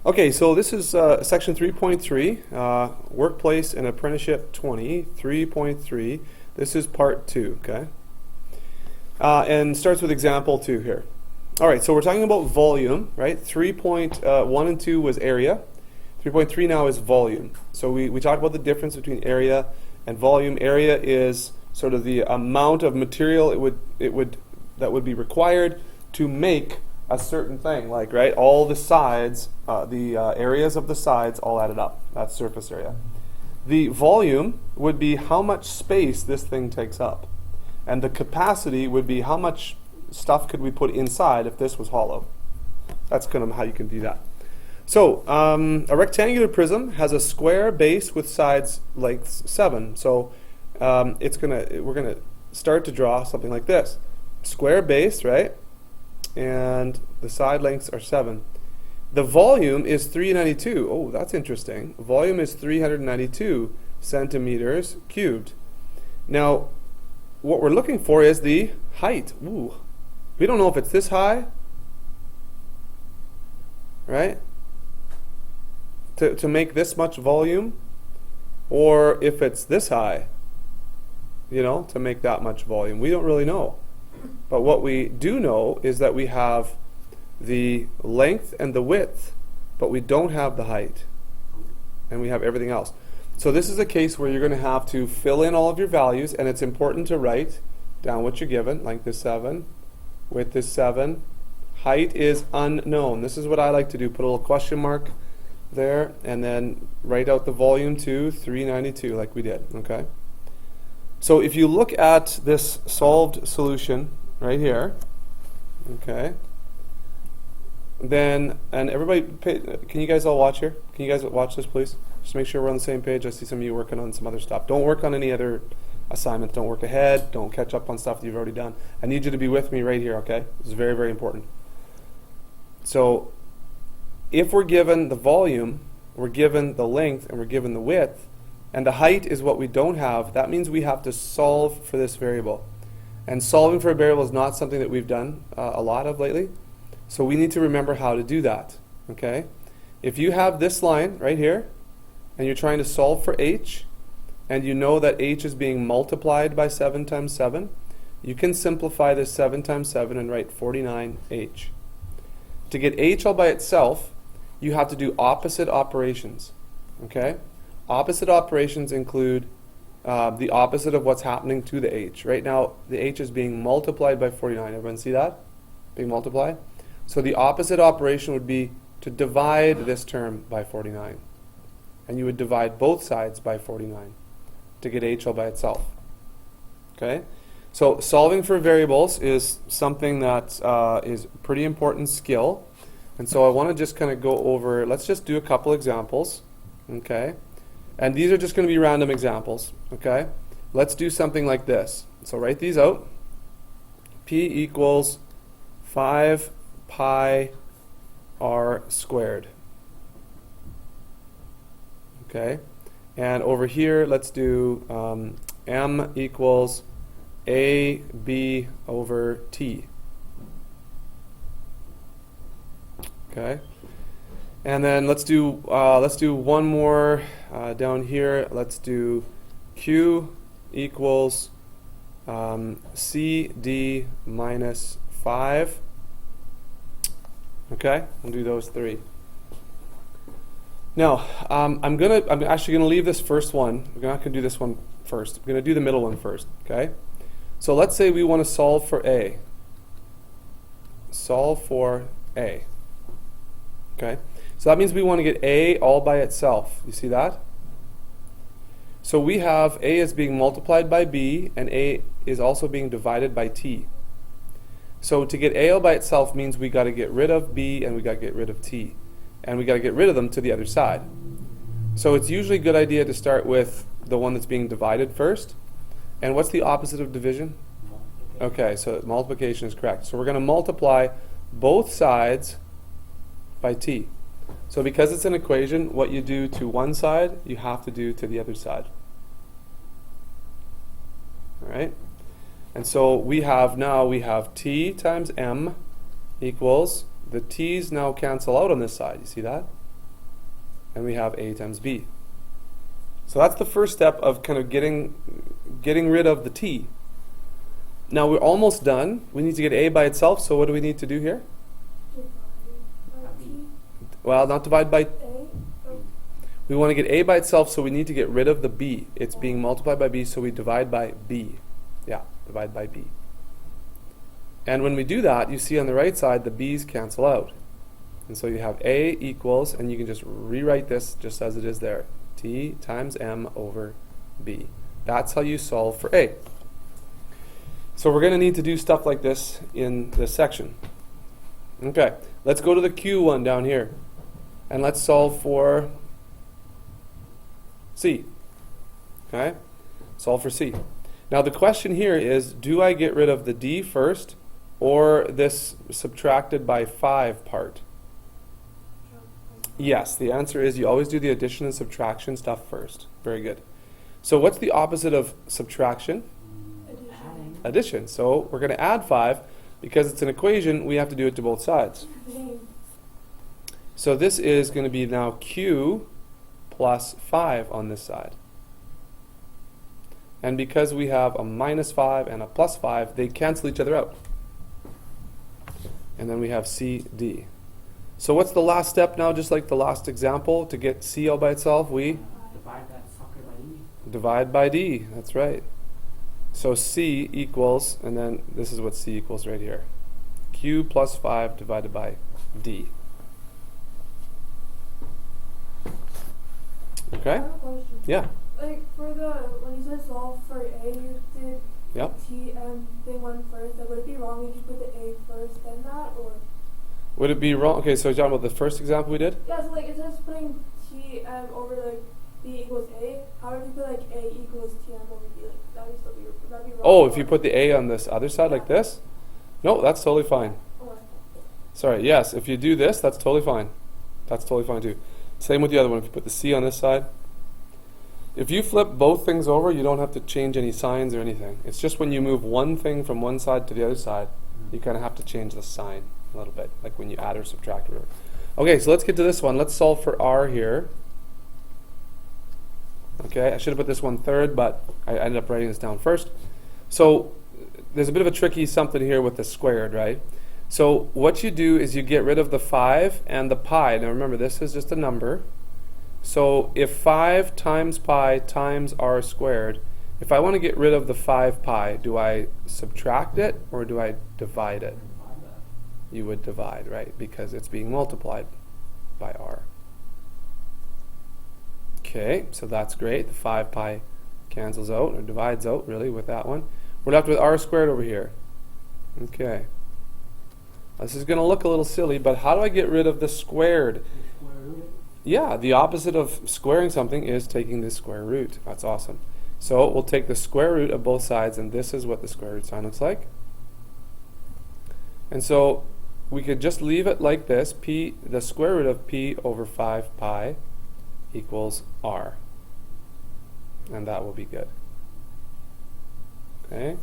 Okay, so this is section 3.3, Workplace and Apprenticeship 20, 3.3. This is part 2, okay? And starts with example 2 here. All right, so we're talking about volume, right? 3.1 and 2 was area. 3.3 now is volume. So we talked about the difference between area and volume. Area is sort of the amount of material that would be required to make a certain thing, like, right, all the sides, areas of the sides all added up. That's surface area. The volume would be how much space this thing takes up. And the capacity would be how much stuff could we put inside if this was hollow. That's kind of how you can do that. So a rectangular prism has a square base with sides lengths 7. So we're gonna start to draw something like this. Square base, right? And the side lengths are 7. The volume is 392. Oh, that's interesting. Volume is 392 centimeters cubed. Now, what we're looking for is the height. Ooh, we don't know if it's this high, right? To make this much volume, or if it's this high, you know, to make that much volume. We don't really know. But what we do know is that we have the length and the width, but we don't have the height. And we have everything else. So this is a case where you're going to have to fill in all of your values, and it's important to write down what you're given. Length is 7, width is 7, height is unknown. This is what I like to do. Put a little question mark there, and then write out the volume to 392 like we did, okay? So if you look at this solved solution right here, okay, then, and everybody, can you guys all watch here? Can you guys watch this, please? Just make sure we're on the same page. I see some of you working on some other stuff. Don't work on any other assignments. Don't work ahead. Don't catch up on stuff that you've already done. I need you to be with me right here, okay? This is very, very important. So if we're given the volume, we're given the length, and we're given the width, and the height is what we don't have, that means we have to solve for this variable. And solving for a variable is not something that we've done a lot of lately. So we need to remember how to do that, okay? If you have this line right here, and you're trying to solve for h, and you know that h is being multiplied by 7 times 7, you can simplify this 7 times 7 and write 49h. To get h all by itself, you have to do opposite operations, okay? Opposite operations include the opposite of what's happening to the h. Right now, the h is being multiplied by 49. Everyone see that? Being multiplied? So the opposite operation would be to divide this term by 49. And you would divide both sides by 49 to get h all by itself. Okay? So solving for variables is something that is a pretty important skill. And so I want to just kind of go over, let's just do a couple examples. Okay? And these are just going to be random examples. Okay? Let's do something like this. So write these out. P equals 5 pi r squared. Okay? And over here, let's do m equals ab over t. Okay? And then let's do one more down here. Let's do q equals cd minus 5. Okay, we'll do those 3. Now, I'm actually gonna leave this first one. We're not gonna do this one first. We're gonna do the middle one first. Okay. So let's say we want to solve for a. Solve for a. Okay. So that means we want to get a all by itself. You see that? So we have a is being multiplied by b, and a is also being divided by t. So to get a all by itself means we got to get rid of b and we got to get rid of t. And we got to get rid of them to the other side. So it's usually a good idea to start with the one that's being divided first. And what's the opposite of division? Okay, so multiplication is correct. So we're going to multiply both sides by t. So because it's an equation, what you do to one side, you have to do to the other side. All right? And so we have t times m equals, the t's now cancel out on this side. You see that? and we have A times B. So that's the first step of kind of getting rid of the t. Now we're almost done. We need to get A by itself, so what do we need to do here? Well, not divide by... We want to get A by itself, so we need to get rid of the B. It's being multiplied by B, so we divide by B. Yeah, divide by B. And when we do that, you see on the right side, the B's cancel out. And so you have A equals, and you can just rewrite this just as it is there. T times M over B. That's how you solve for A. So we're going to need to do stuff like this in this section. Okay, let's go to the Q one down here. And let's solve for C. Okay, solve for C. Now the question here is, do I get rid of the D first or this subtracted by 5 part? Yes, the answer is you always do the addition and subtraction stuff first. Very good. So what's the opposite of subtraction? Addition. So we're going to add 5. Because it's an equation, we have to do it to both sides. So this is going to be now Q plus 5 on this side. And because we have a minus 5 and a plus 5, they cancel each other out. And then we have CD. So what's the last step now, just like the last example, to get C all by itself? We divide that sucker by D. Divide by D, that's right. So C equals, and then this is what C equals right here. Q plus 5 divided by D. Okay? I have a question. Yeah. Like for when you said solve for A, you did Yep. TM thing one first. Like, would it be wrong if you put the A first, then that, or? Would it be wrong? Okay, so you're talking about the first example we did? Yeah, so like instead of putting TM over like B equals A, how would you put like A equals TM over B? Like, would that be wrong? Oh, if you put the A on this other side like this? No, that's totally fine. Or? Sorry, yes, if you do this, that's totally fine. That's totally fine too. Same with the other one. If you put the C on this side. If you flip both things over, you don't have to change any signs or anything. It's just when you move one thing from one side to the other side, you kind of have to change the sign a little bit, like when you add or subtract or whatever. Okay, so let's get to this one. Let's solve for R here. Okay, I should have put this one third, but I ended up writing this down first. So there's a bit of a tricky something here with the squared, right? So what you do is you get rid of the 5 and the pi. Now remember, this is just a number. So if 5 times pi times r squared, if I want to get rid of the 5 pi, do I subtract it or do I divide it? You would divide, right? Because it's being multiplied by r. Okay, so that's great. The 5 pi cancels out, or divides out, really, with that one. We're left with r squared over here. Okay. This is going to look a little silly, but how do I get rid of the squared? Yeah, the opposite of squaring something is taking the square root. That's awesome. So we'll take the square root of both sides, and this is what the square root sign looks like. And so we could just leave it like this. P, the square root of p over 5 pi equals r. And that will be good. Okay.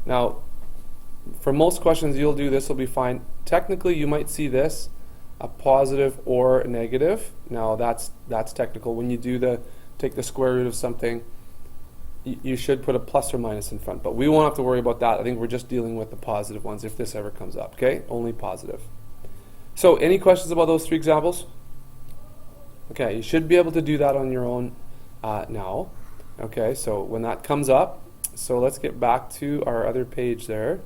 Now, for most questions you'll do this will be fine. Technically you might see this a positive or negative. Now that's technical. When you do take the square root of something, you should put a plus or minus in front, but we won't have to worry about that. I think we're just dealing with the positive ones if this ever comes up. Okay, only positive. So any questions about those 3 examples? Okay, you should be able to do that on your own now. Okay, so when that comes up, so let's get back to our other page there,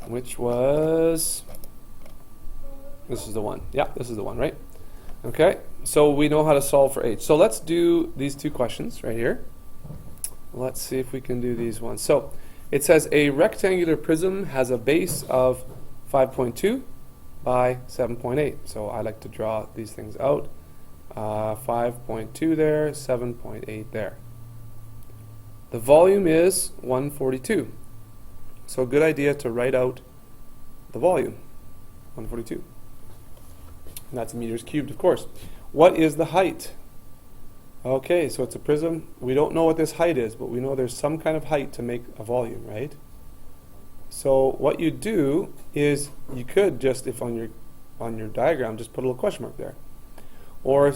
which was, this is the one. Yeah, this is the one, right? Okay, so we know how to solve for h. So let's do these 2 questions right here. Let's see if we can do these ones. So it says a rectangular prism has a base of 5.2 by 7.8. So I like to draw these things out. 5.2 there, 7.8 there. The volume is 142. So a good idea to write out the volume, 142. And that's meters cubed, of course. What is the height? Okay, so it's a prism. We don't know what this height is, but we know there's some kind of height to make a volume, right? So what you do is you could just, if on your diagram, just put a little question mark there. Or,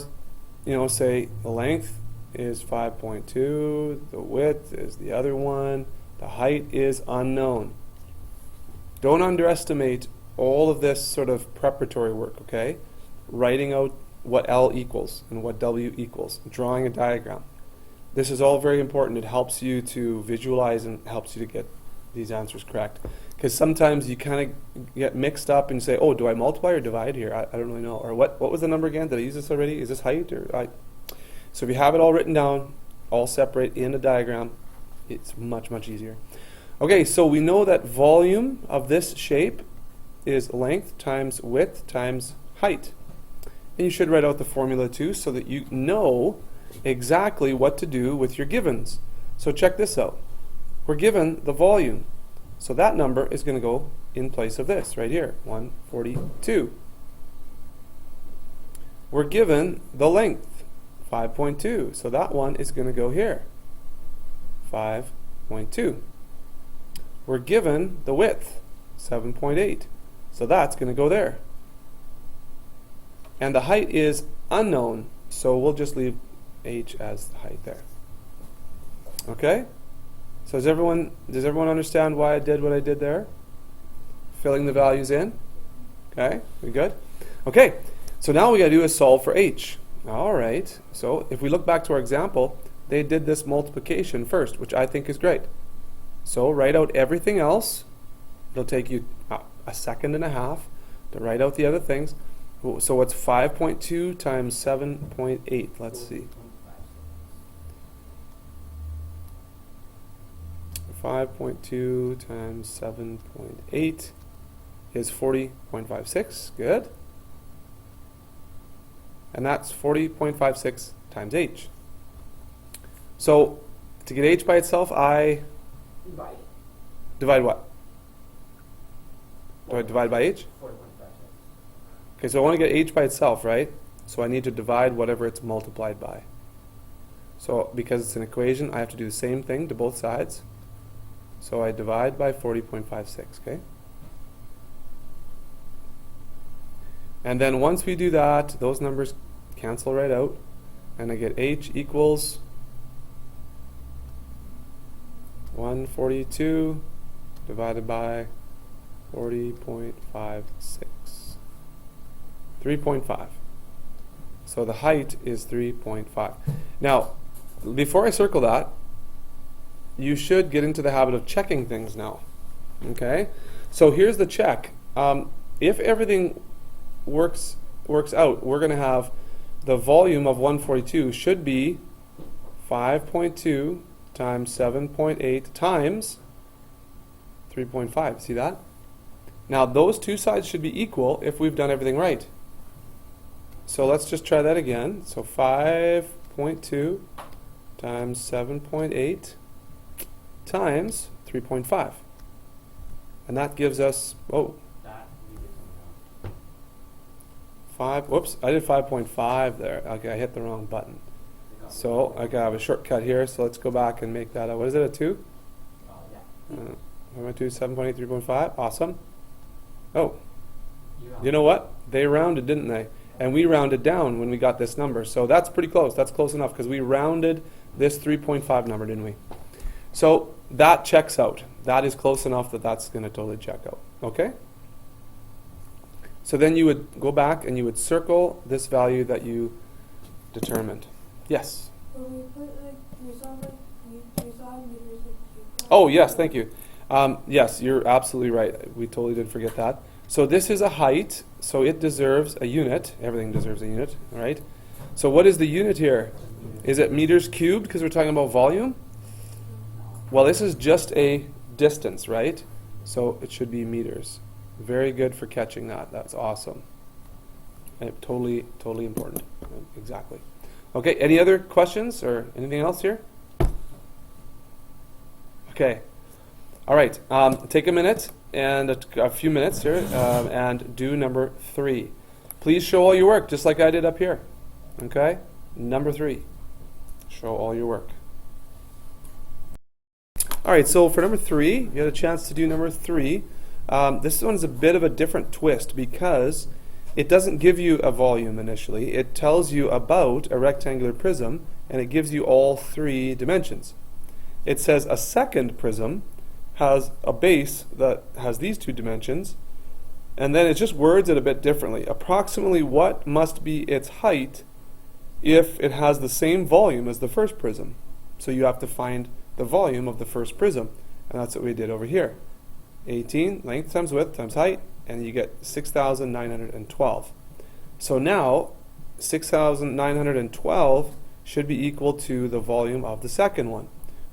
say the length is 5.2, the width is the other one, the height is unknown. Don't underestimate all of this sort of preparatory work, okay? Writing out what L equals and what W equals, drawing a diagram. This is all very important. It helps you to visualize and helps you to get these answers correct. Because sometimes you kind of get mixed up and say, oh, do I multiply or divide here? I don't really know. Or what was the number again? Did I use this already? Is this height? So if you have it all written down, all separate in a diagram, it's much, much easier. Okay, so we know that volume of this shape is length times width times height. And you should write out the formula too so that you know exactly what to do with your givens. So check this out. We're given the volume. So that number is going to go in place of this right here, 142. We're given the length, 5.2. So that one is going to go here, 5.2. We're given the width, 7.8. So that's going to go there. And the height is unknown, so we'll just leave h as the height there. Okay? So does everyone understand why I did what I did there? Filling the values in? Okay, we good? Okay, so now what we got to do is solve for h. All right, so if we look back to our example, they did this multiplication first, which I think is great. So write out everything else. It'll take you a second and a half to write out the other things. So what's 5.2 times 7.8? Let's see. 5.2 times 7.8 is 40.56. Good. And that's 40.56 times h. So to get h by itself, I divide what? Do I divide by h? 40.56. Okay, so I want to get h by itself, right? So I need to divide whatever it's multiplied by. So because it's an equation, I have to do the same thing to both sides. So I divide by 40.56, okay? And then once we do that, those numbers cancel right out, and I get h equals 142 divided by 40.56. 3.5. So the height is 3.5. Now, before I circle that, you should get into the habit of checking things now. Okay? So here's the check. If everything works out, we're going to have the volume of 142 should be 5.2 times 7.8 times 3.5. See that? Now those two sides should be equal if we've done everything right. So let's just try that again. So 5.2 times 7.8 times 3.5. And that gives us, That we did something wrong. 5, whoops, I did 5.5 there. Okay, I hit the wrong button. So I have a shortcut here, so let's go back and make that, what is it, a 2? Yeah. 5.2, 7.8, 3.5, awesome. Oh, You you know what? They rounded, didn't they? And we rounded down when we got this number. So that's pretty close. That's close enough because we rounded this 3.5 number, didn't we? So that checks out. That is close enough that that's going to totally check out. Okay? So then you would go back and you would circle this value that you determined. Yes? When we put we saw meters and Oh, yes, thank you. Yes, you're absolutely right. We totally did forget that. So this is a height, so it deserves a unit. Everything deserves a unit, right? So what is the unit here? Is it meters cubed because we're talking about volume? Well, this is just a distance, right? So it should be meters. Very good for catching that. That's awesome. And totally, totally important. Exactly. Okay, any other questions or anything else here? Okay. All right, take a minute and a few minutes here and do number 3. Please show all your work, just like I did up here. Okay? Number 3. Show all your work. All right, so for number 3, you had a chance to do number 3. This one's a bit of a different twist because it doesn't give you a volume initially. It tells you about a rectangular prism, and it gives you all three dimensions. It says a second prism has a base that has these two dimensions, and then it just words it a bit differently. Approximately what must be its height if it has the same volume as the first prism? So you have to find the volume of the first prism, and that's what we did over here. 18, length times width times height, and you get 6,912. So now 6,912 should be equal to the volume of the second one.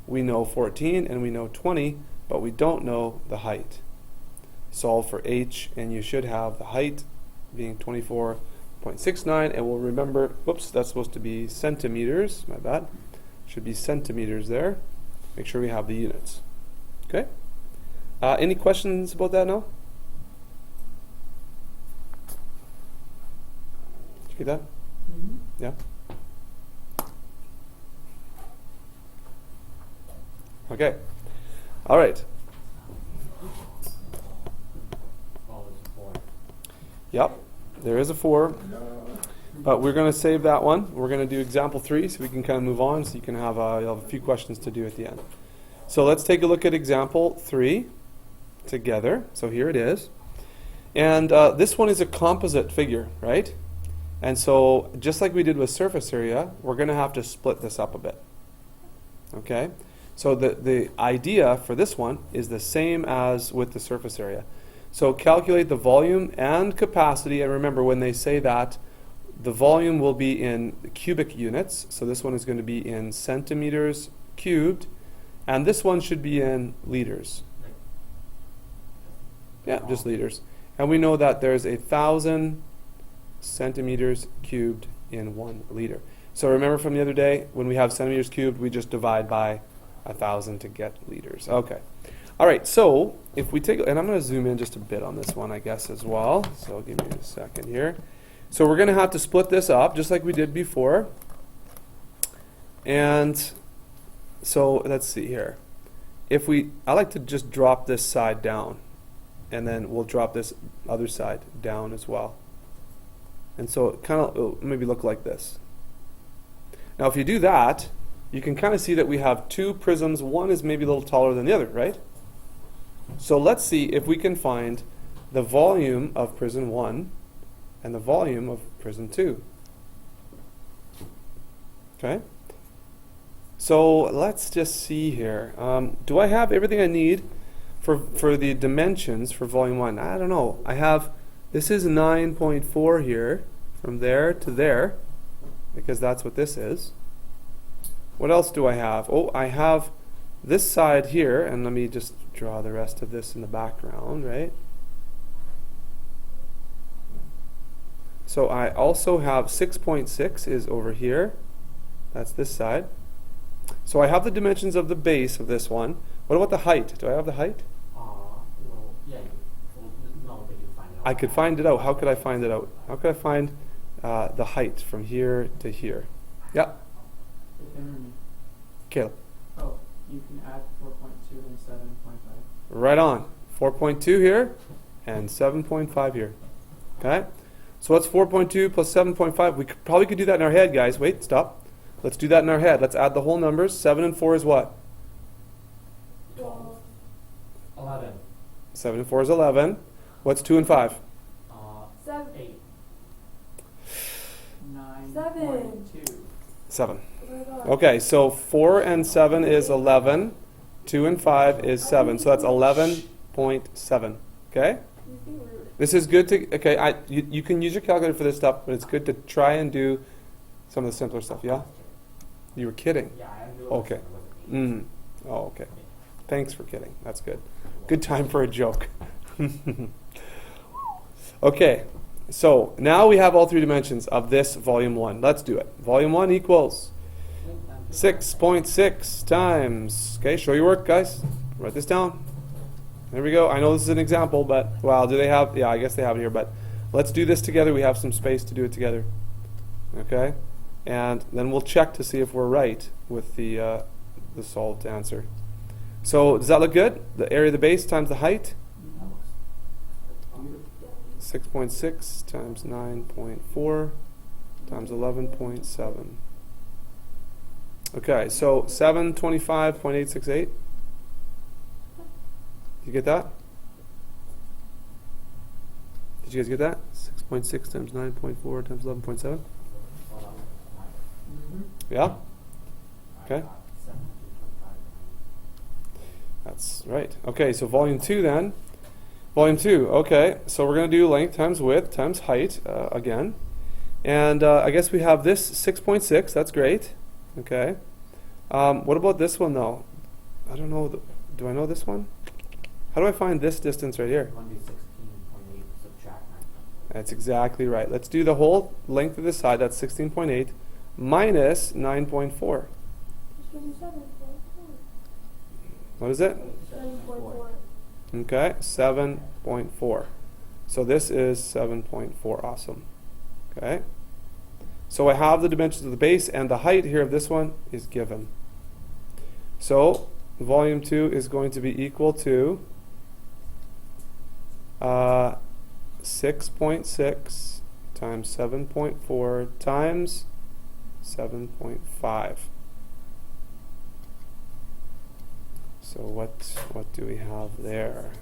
We know 14 and we know 20, but we don't know the height. Solve for h, and you should have the height being 24.69, and we'll remember, whoops, that's supposed to be centimeters, my bad. Should be centimeters there. Make sure we have the units. Okay? Any questions about that now? Did you get that? Mm-hmm. Yeah? Okay. All right. Oh, there's a 4. Yep. There is a 4. But we're going to save that one. We're going to do example 3 so we can kind of move on, so you can have you'll have a few questions to do at the end. So let's take a look at example 3 together. So here it is. And this one is a composite figure, right? And so just like we did with surface area, we're going to have to split this up a bit. Okay? So the idea for this one is the same as with the surface area. So calculate the volume and capacity, and remember when they say that, the volume will be in cubic units. So this one is going to be in centimeters cubed, and this one should be in liters. Like, Yeah, just liters. And we know that there's 1,000 centimeters cubed in 1 liter. So remember from the other day, when we have centimeters cubed, we just divide by 1,000 to get liters. Okay. All right, so if we take, and I'm going to zoom in just a bit on this one, I guess, as well. So give me a second here. So we're going to have to split this up, just like we did before. And so let's see here. I like to just drop this side down, and then we'll drop this other side down as well. And so it kind of it'll maybe look like this. Now if you do that, you can kind of see that we have two prisms. One is maybe a little taller than the other, right? So let's see if we can find the volume of prism 1 and the volume of prism 2. Okay? So let's just see here. Do I have everything I need for the dimensions for volume 1? I don't know. This is 9.4 here, from there to there, because that's what this is. What else do I have? Oh, I have this side here, and let me just draw the rest of this in the background, right? So I also have 6.6 is over here. That's this side. So I have the dimensions of the base of this one. What about the height? Do I have the height? well, yeah, no, but you find it out. I could find it out. How could I find it out? How could I find the height from here to here? Yeah, Caleb. Oh, you can add 4.2 and 7.5. Right on. 4.2 here and 7.5 here. Okay? So what's 4.2 plus 7.5? We probably could do that in our head, guys. Wait, stop. Let's do that in our head. Let's add the whole numbers. 7 and 4 is what? 12. 11. 7 and 4 is 11. What's 2 and 5? 7. 8. 9.2. 7. Oh my God. Okay, so 4 and 7 is 11. 2 and 5 is 7. So that's 11.7. Okay? You think we're- This is good to, okay, you can use your calculator for this stuff, but it's good to try and do some of the simpler stuff, yeah? You were kidding. Yeah, I knew it Okay. wasn't Oh, okay. Thanks for kidding. That's good. Good time for a joke. Okay, so now we have all three dimensions of this volume 1. Let's do it. Volume 1 equals 6.6 times, okay, show your work, guys. Write this down. There we go. I know this is an example, but, wow, do they have, yeah, I guess they have it here, but let's do this together. We have some space to do it together. Okay? And then we'll check to see if we're right with the solved answer. So, does that look good? The area of the base times the height? 6.6 times 9.4 times 11.7. Okay, so 725.868. You get that? Did you guys get that? 6.6 times 9.4 times 11.7. Yeah? Okay. That's right. Okay, so volume 2 then. Volume 2, okay. So we're going to do length times width times height again. And I guess we have this 6.6. That's great. Okay. What about this one though? I don't know. Do I know this one? How do I find this distance right here? 16.8, subtract 9. That's exactly right. Let's do the whole length of this side. That's 16.8 minus 9.4. What is it? 7.4. Okay, 7.4. So this is 7.4. Awesome. Okay. So I have the dimensions of the base, and the height here of this one is given. So volume 2 is going to be equal to 6.6 times 7.4 times 7.5. So what do we have there?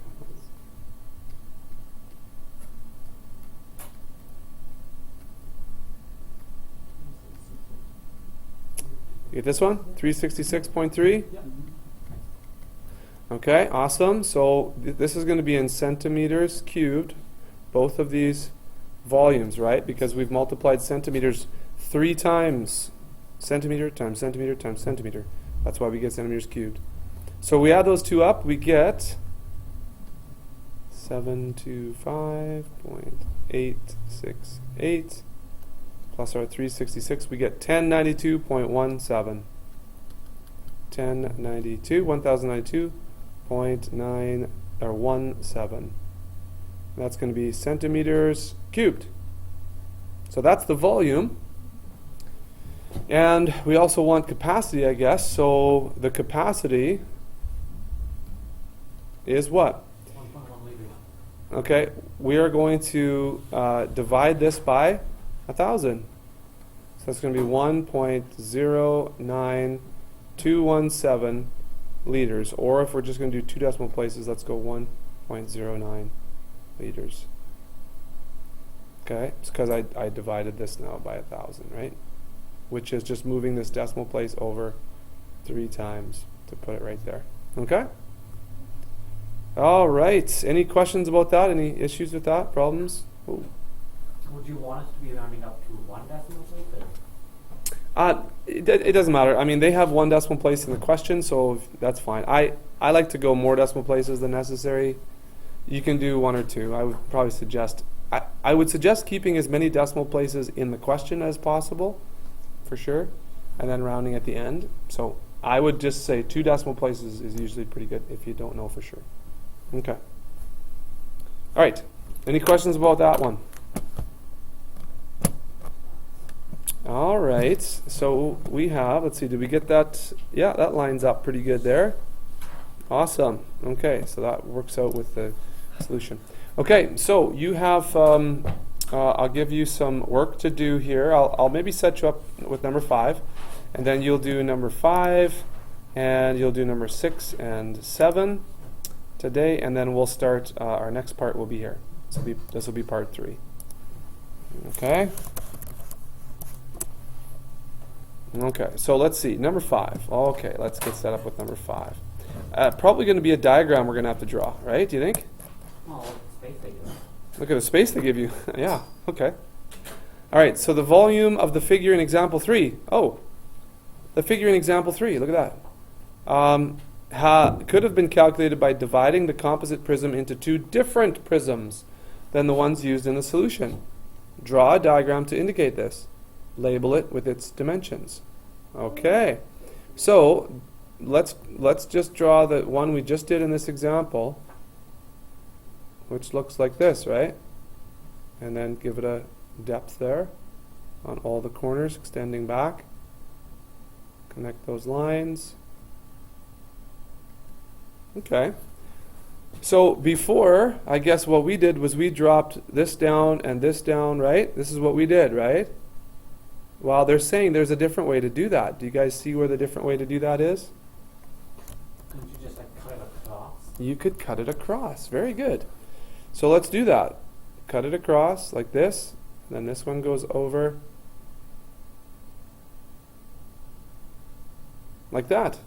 You get this one? 366.3? Yeah. Okay, awesome. So this is going to be in centimeters cubed, both of these volumes, right? Because we've multiplied centimeters 3 times. Centimeter times centimeter times centimeter. That's why we get centimeters cubed. So we add those two up, we get 725.868 plus our 366, we get 1092.17. 1092.9 or 17. That's going to be centimeters cubed. So that's the volume. And we also want capacity, I guess. So the capacity is what? 1.1 liters. Okay, we are going to divide this by 1,000. So that's going to be 1.09217 liters. Or if we're just going to do 2 decimal places, let's go 1.09 liters. Okay, it's because I divided this now by 1,000, right? Which is just moving this decimal place over 3 times to put it right there. Okay? All right. Any questions about that? Any issues with that? Problems? Ooh. Would you want us to be rounding up to 1 decimal place? It doesn't matter. I mean, they have 1 decimal place in the question, so that's fine. I like to go more decimal places than necessary. You can do 1 or 2. I would probably suggest... I would suggest keeping as many decimal places in the question as possible, for sure, and then rounding at the end. So I would just say 2 decimal places is usually pretty good if you don't know for sure. Okay. All right. Any questions about that one? All right. So we have, let's see, did we get that? Yeah, that lines up pretty good there. Awesome. Okay, so that works out with the solution. Okay, so you have, I'll give you some work to do here. I'll maybe set you up with number 5, and then you'll do number 5, and you'll do number 6 and 7 today, and then we'll start, our next part will be here. This will be part 3. Okay? Okay, so let's see, number 5. Okay, let's get set up with number 5. Probably going to be a diagram we're going to have to draw, right? Do you think? Oh, space they give us. Look at the space they give you. Yeah, okay. All right, so the volume of the figure in example 3. Oh, the figure in example 3, look at that. Could have been calculated by dividing the composite prism into 2 different prisms than the ones used in the solution. Draw a diagram to indicate this. Label it with its dimensions. Okay, so let's just draw the one we just did in this example, which looks like this, right? And then give it a depth there on all the corners extending back. Connect those lines. Okay. So before, I guess what we did was we dropped this down and this down, right? This is what we did, right? Well, they're saying there's a different way to do that. Do you guys see where the different way to do that is? Couldn't you just like cut it across? You could cut it across. Very good. So let's do that. Cut it across like this. Then this one goes over like that.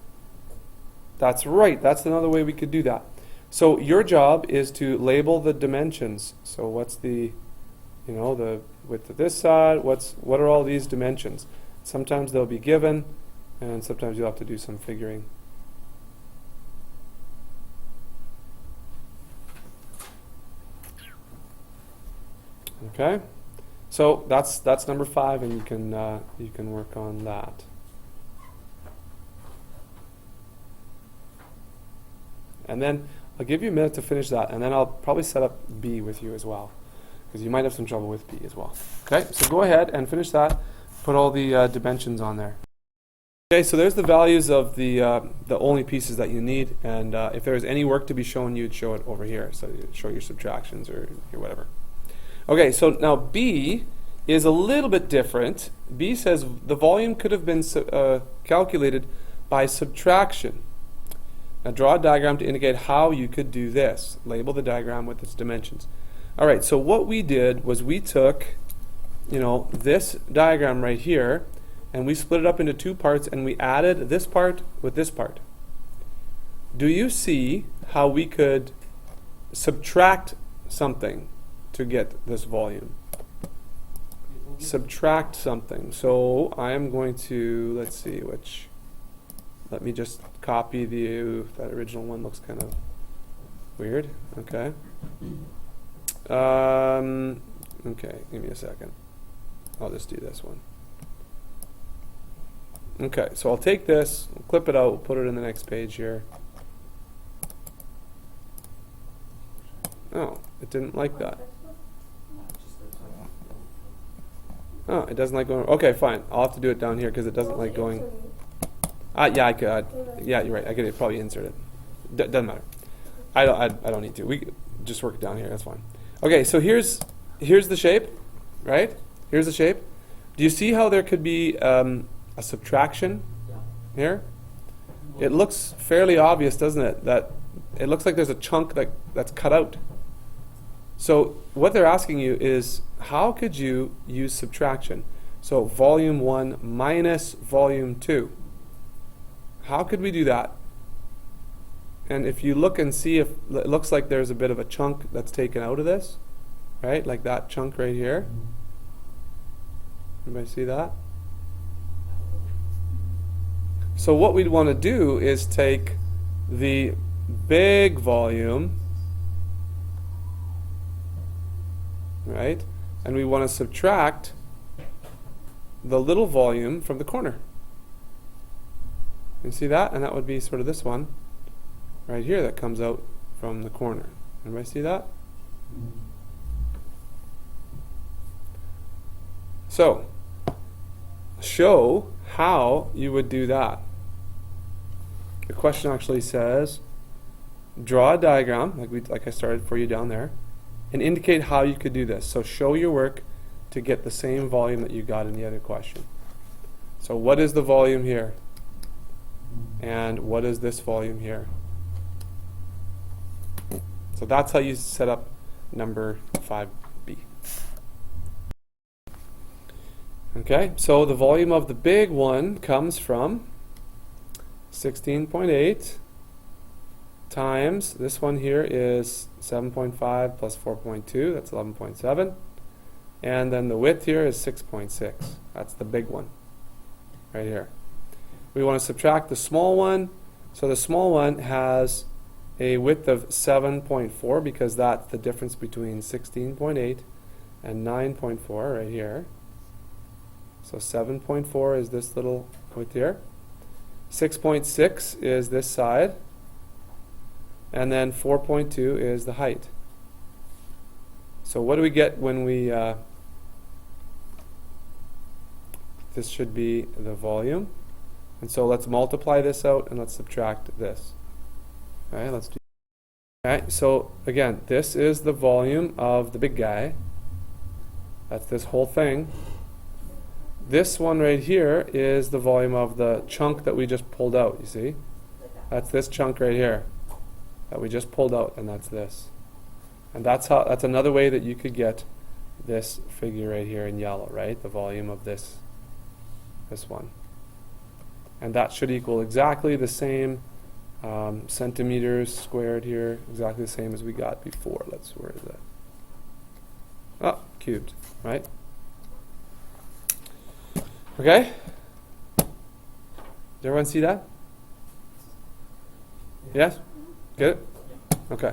That's right. That's another way we could do that. So your job is to label the dimensions. So what's the, you know, the width of this side? What are all these dimensions? Sometimes they'll be given, and sometimes you'll have to do some figuring. Okay, so that's number 5, and you can work on that. And then I'll give you a minute to finish that, and then I'll probably set up B with you as well, because you might have some trouble with B as well. Okay, so go ahead and finish that. Put all the dimensions on there. Okay, so there's the values of the only pieces that you need, and if there's any work to be shown, you'd show it over here. So you'd show your subtractions or your whatever. Okay, so now B is a little bit different. B says the volume could have been calculated by subtraction. Now draw a diagram to indicate how you could do this. Label the diagram with its dimensions. All right, so what we did was we took, you know, this diagram right here, and we split it up into 2 parts, and we added this part with this part. Do you see how we could subtract something to get this volume? Subtract something. So I am going to, let's see, which, let me just copy that original one. Looks kind of weird. Okay. Okay, give me a second. I'll just do this one. Okay, so I'll take this, we'll clip it out, we'll put it in the next page here. Oh, it didn't like that. Oh, it doesn't like going. Okay, fine. I'll have to do it down here because it doesn't like going. Yeah, I could. Yeah, you're right. I could probably insert it. Doesn't matter. I don't need to. We just work it down here. That's fine. Okay, so here's the shape, right? Here's the shape. Do you see how there could be a subtraction here? It looks fairly obvious, doesn't it? That it looks like there's a chunk that's cut out. So what they're asking you is, how could you use subtraction? So volume 1 minus volume 2. How could we do that? And if you look and see if it looks like there's a bit of a chunk that's taken out of this, right? Like that chunk right here. Anybody see that? So what we'd want to do is take the big volume, right? And we want to subtract the little volume from the corner. You see that? And that would be sort of this one right here that comes out from the corner. Everybody see that? So, show how you would do that. The question actually says, draw a diagram, like I started for you down there, and indicate how you could do this. So show your work to get the same volume that you got in the other question. So what is the volume here? And what is this volume here? So that's how you set up number 5B. Okay, so the volume of the big one comes from 16.8 times, this one here is 7.5 plus 4.2, that's 11.7. And then the width here is 6.6. That's the big one, right here. We want to subtract the small one. So the small one has a width of 7.4 because that's the difference between 16.8 and 9.4 right here. So 7.4 is this little width here. 6.6 is this side. And then 4.2 is the height. So what do we get when we, this should be the volume. And so let's multiply this out and let's subtract this. Okay, let's do Okay, so again, this is the volume of the big guy. That's this whole thing. This one right here is the volume of the chunk that we just pulled out, you see? That's this chunk right here that we just pulled out, and that's this. And that's another way that you could get this figure right here in yellow, right? The volume of this one. And that should equal exactly the same centimeters squared here, exactly the same as we got before. Where is that? Oh, cubed, right? Okay? Did everyone see that? Yes? Get it? Okay.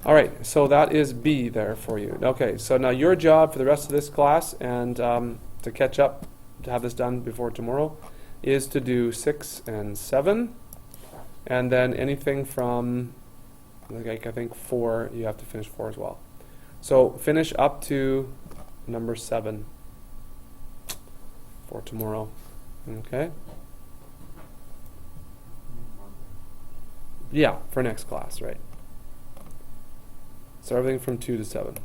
All right, so that is B there for you. Okay, so now your job for the rest of this class and to catch up, to have this done before tomorrow, is to do 6 and 7. And then anything from, like I think 4, you have to finish 4 as well. So finish up to number 7 for tomorrow. Okay? Yeah, for next class, right. So everything from 2 to 7.